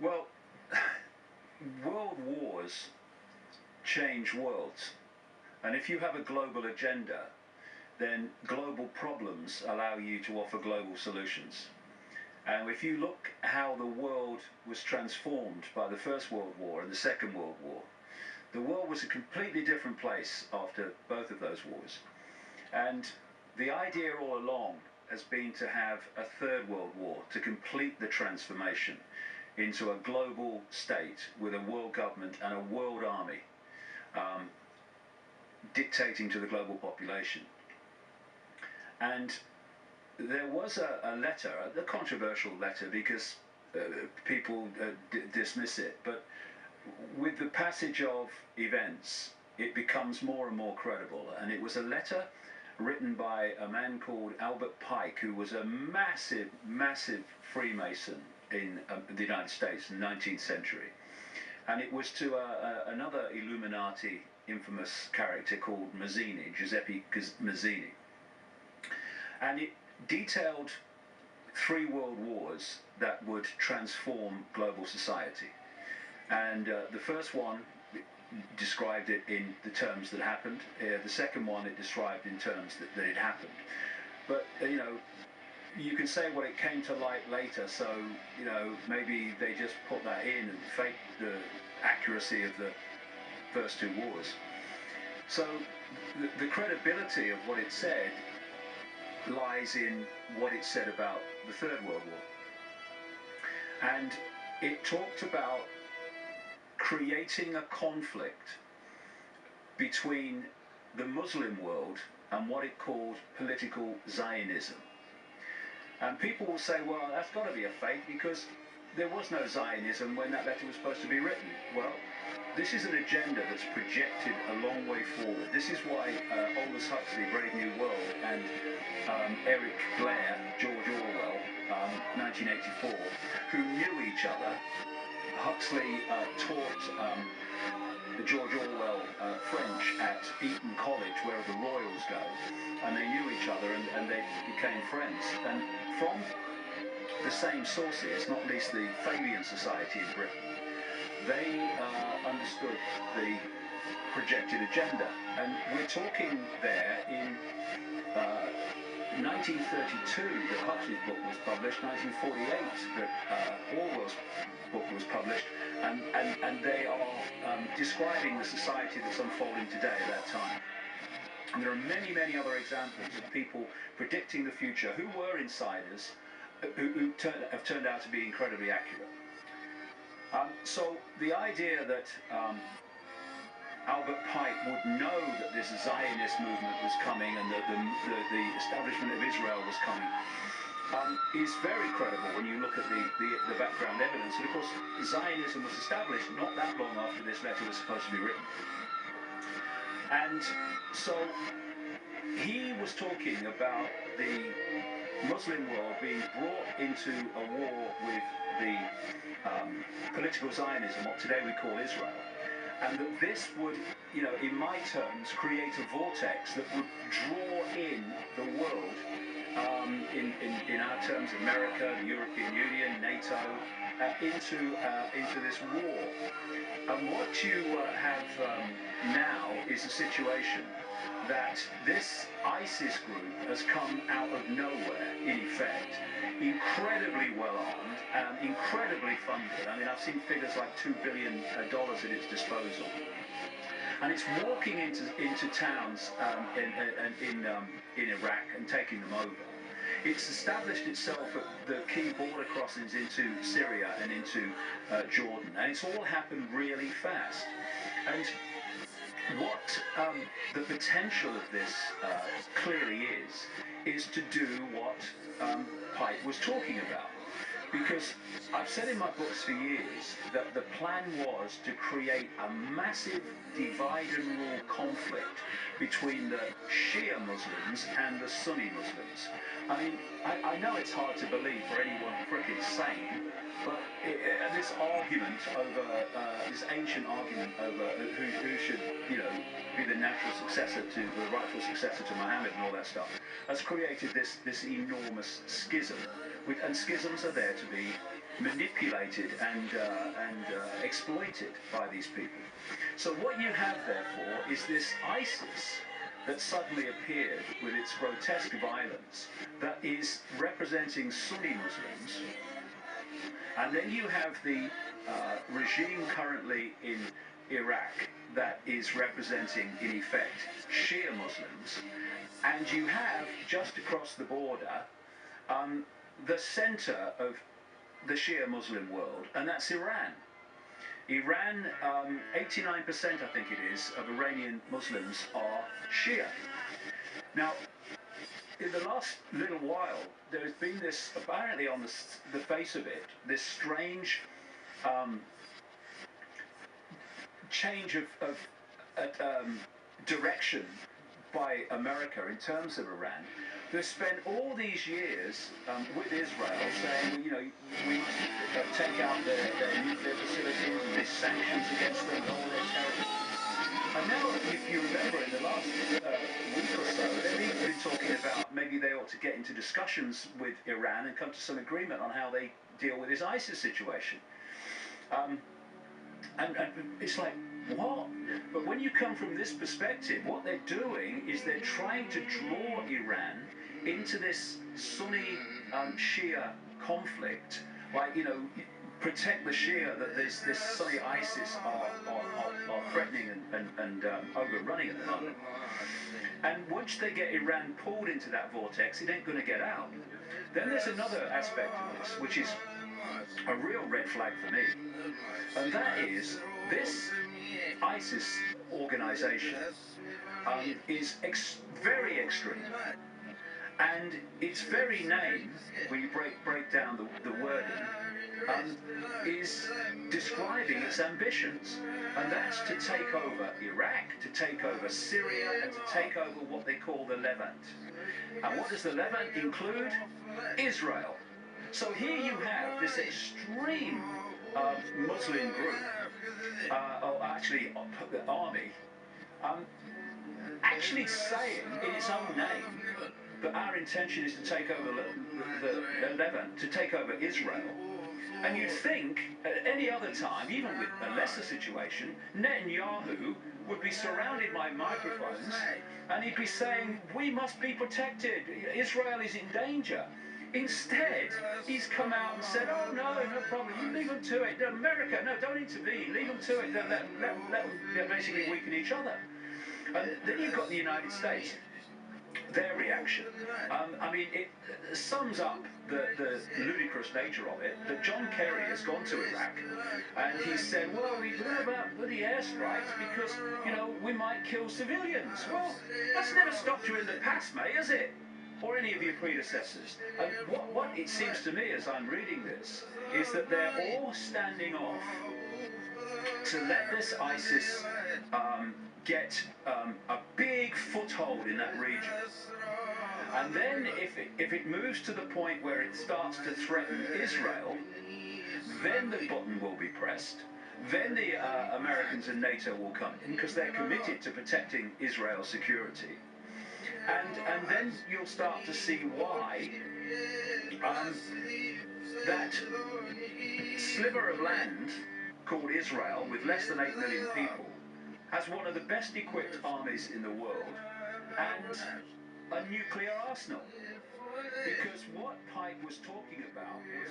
Well, world wars change worlds. And if you have a global agenda, then global problems allow you to offer global solutions. And if you look how the world was transformed by the First World War and the Second World War, the world was a completely different place after both of those wars. And the idea all along has been to have a third world war to complete the transformation into a global state with a world government and a world army dictating to the global population. And there was a letter, a controversial letter, because people dismiss it, but with the passage of events, it becomes more and more credible. And it was a letter written by a man called David Icke, who was a massive, massive Freemason in the United States in the 19th century. And it was to another Illuminati infamous character called Mazzini, Giuseppe Mazzini. And it detailed 3 world wars that would transform global society. And the first one described it in the terms that happened. The second one it described in terms that it happened. But, you can say, well, it came to light later, so, maybe they just put that in and faked the accuracy of the first 2 wars. So the credibility of what it said lies in what it said about the Third World War. And it talked about creating a conflict between the Muslim world and what it called political Zionism. And people will say, well, that's got to be a fake because there was no Zionism when that letter was supposed to be written. Well, this is an agenda that's projected a long way forward. This is why Aldous Huxley, Brave New World, and Eric Blair, George Orwell, 1984, who knew each other. Huxley taught George Orwell French at Eton College, where the royals go, and they knew each other and they became friends. And from the same sources, not least the Fabian Society in Britain, they understood the projected agenda. And we're talking there in 1932 that Huxley's book was published, 1948 that Orwell's book was published, and they are describing the society that's unfolding today at that time. And there are many, many other examples of people predicting the future who were insiders, who have turned out to be incredibly accurate. So the idea that David Icke would know that this Zionist movement was coming and that the establishment of Israel was coming is very credible when you look at the background evidence. And of course, Zionism was established not that long after this letter was supposed to be written. And so he was talking about the Muslim world being brought into a war with the political Zionism, what today we call Israel, and that this would, in my terms, create a vortex that would draw in the world, in our terms, America, the European Union, NATO, into this war. And what you have now is a situation that this ISIS group has come out of nowhere, in effect, incredibly well armed, incredibly funded. I mean, I've seen figures like $2 billion at its disposal. And it's walking into towns in Iraq and taking them over. It's established itself at the key border crossings into Syria and into Jordan. And it's all happened really fast. And what the potential of this clearly is to do what Icke was talking about. Because I've said in my books for years that the plan was to create a massive divide and rule conflict between the Shia Muslims and the Sunni Muslims. I mean, I know it's hard to believe for anyone frickin' sane, but this argument over, this ancient argument over who should, be the natural successor to, the rightful successor to Muhammad and all that stuff, has created this enormous schism. And schisms are there to be manipulated and exploited by these people. So what you have, therefore, is this ISIS that suddenly appeared with its grotesque violence that is representing Sunni Muslims. And then you have the regime currently in Iraq that is representing, in effect, Shia Muslims. And you have, just across the border, the center of the Shia Muslim world, and that's Iran. Iran, 89% I think it is, of Iranian Muslims are Shia. Now, in the last little while, there has been this, apparently on the face of it, this strange change of direction by America in terms of Iran. They've spent all these years with Israel saying, you know, we must take out their nuclear facilities and these sanctions against them, and all their terrible. And now, if you remember, in the last week or so, they've even been talking about maybe they ought to get into discussions with Iran and come to some agreement on how they deal with this ISIS situation. And it's like, what? But when you come from this perspective, what they're doing is they're trying to draw Iran into this Sunni Shia conflict, like, you know, protect the Shia that this Sunni ISIS are threatening and overrunning at the moment. And once they get Iran pulled into that vortex, it ain't going to get out. Then there's another aspect of this, which is a real red flag for me, and that is this ISIS organization is very extreme, and its very name, when you break down the wording, is describing its ambitions, and that's to take over Iraq, to take over Syria, and to take over what they call the Levant. And what does the Levant include? Israel. So here you have this extreme Muslim group, or actually army, actually saying in its own name that our intention is to take over the Levant, to take over Israel. And you'd think at any other time, even with a lesser situation, Netanyahu would be surrounded by microphones and he'd be saying, we must be protected, Israel is in danger. Instead, he's come out and said, oh no problem, you leave them to it. No, America, no, don't intervene, leave them to it, let them basically weaken each other. And then you've got the United States, their reaction. I mean, it sums up the ludicrous nature of it, that John Kerry has gone to Iraq and he said, well, we know about bloody airstrikes because, you know, we might kill civilians. Well, that's never stopped you in the past, mate, has it? Or any of your predecessors. And what it seems to me as I'm reading this is that they're all standing off to let this ISIS get a big foothold in that region. And then if it moves to the point where it starts to threaten Israel, then the button will be pressed. Then the Americans and NATO will come in because they're committed to protecting Israel's security. And then you'll start to see why that sliver of land called Israel, with less than 8 million people, has one of the best equipped armies in the world and a nuclear arsenal. Because what Pike was talking about was